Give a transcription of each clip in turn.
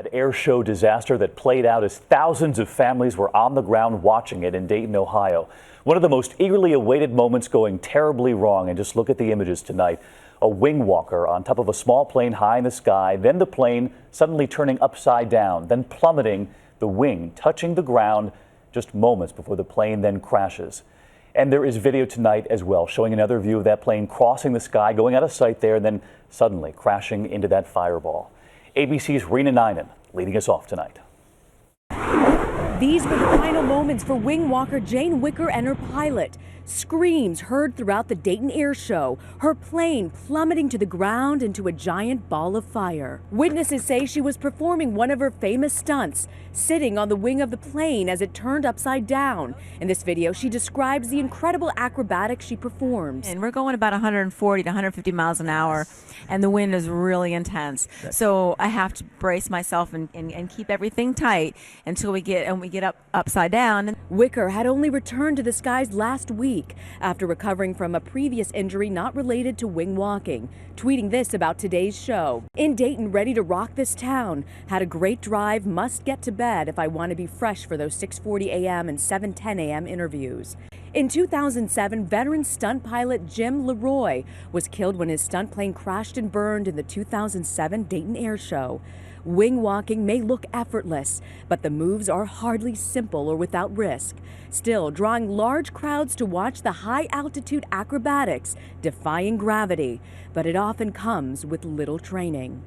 That air show disaster that played out as thousands of families were on the ground watching it in Dayton, Ohio. One of the most eagerly awaited moments going terribly wrong. And just look at the images tonight. A wing walker on top of a small plane high in the sky, then the plane suddenly turning upside down, then plummeting, the wing touching the ground just moments before the plane then crashes. And there is video tonight as well showing another view of that plane crossing the sky, going out of sight there, and then suddenly crashing into that fireball. ABC's Rena Ninan leading us off tonight. These were the final moments for wing walker Jane Wicker and her pilot. Screams heard throughout the Dayton Air Show, her plane plummeting to the ground into a giant ball of fire. Witnesses say she was performing one of her famous stunts, sitting on the wing of the plane as it turned upside down. In this video, she describes the incredible acrobatics she performed. And we're going about 140 to 150 miles an hour, and the wind is really intense. So I have to brace myself and keep everything tight until we get up upside down. Wicker had only returned to the skies last week after recovering from a previous injury not related to wing walking, tweeting this about today's show. In Dayton, ready to rock this town. Had a great drive, must get to bed if I want to be fresh for those 6:40 a.m. and 7:10 a.m. interviews. In 2007, veteran stunt pilot Jim Leroy was killed when his stunt plane crashed and burned in the 2007 Dayton Air Show. Wing walking may look effortless, but the moves are hardly simple or without risk. Still, drawing large crowds to watch the high-altitude acrobatics, defying gravity. But it often comes with little training.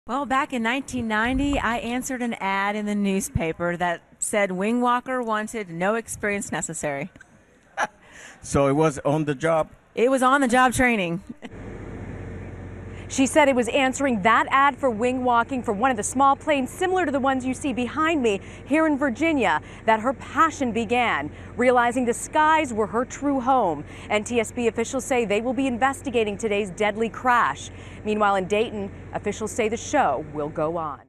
Well, back in 1990, I answered an ad in the newspaper that said wing walker wanted, no experience necessary. So it was on the job? It was on the job training. She said it was answering that ad for wing walking for one of the small planes similar to the ones you see behind me here in Virginia that her passion began, realizing the skies were her true home. NTSB officials say they will be investigating today's deadly crash. Meanwhile, in Dayton, officials say the show will go on.